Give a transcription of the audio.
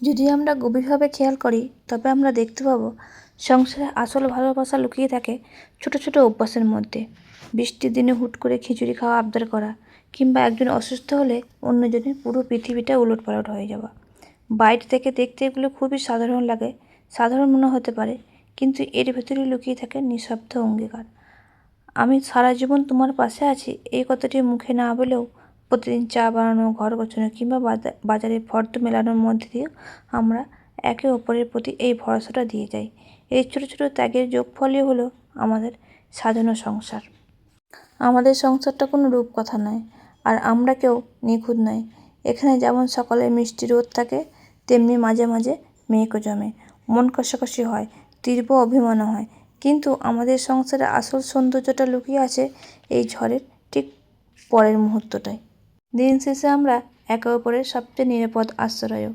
যদি আমরা গভীরভাবে খেয়াল করি তবে আমরা দেখতে পাবো সংসারে আসল ভালোবাসা লুকিয়ে থাকে ছোট ছোট অভ্যাসের মধ্যে। বৃষ্টির দিনে হুট করে খিচুড়ি খাওয়া আবদার করা, কিংবা একজন অসুস্থ হলে অন্যজনের পুরো পৃথিবীটা উলটপালট হয়ে যাওয়া। বাইরে থেকে দেখতে এগুলো খুবই সাধারণ লাগে, সাধারণ মনে হতে পারে, কিন্তু এর ভেতরে লুকিয়ে থাকে নিঃশব্দ অঙ্গীকার। আমি সারা জীবন তোমার পাশে আছি এই কথাটি মুখে না বলেও প্রতিদিন চা বানানো, ঘর গোছানো কিংবা বাজারে ফর্দ মেলানোর মধ্যে দিয়েও আমরা একে অপরের প্রতি এই ভরসাটা দিয়ে যাই। এই ছোটো ছোটো ত্যাগের যোগফলই হলো আমাদের সাজানো সংসার। আমাদের সংসারটা কোনো রূপকথা নয়, আর আমরা কেউ নিখুঁত নয়। এখানে যেমন সকালে মিষ্টি রোদ থাকে, তেমনি মাঝে মাঝে মেঘও জমে, মন কষাকষি হয়, তীব্র অভিমানও হয়। কিন্তু আমাদের সংসারে আসল সৌন্দর্যটা লুকিয়ে আছে এই ঝড়ের ঠিক পরের মুহূর্তটায়। দিন শেষে আমরা একে অপরের সবচেয়ে নিরাপদ আশ্রয়ও।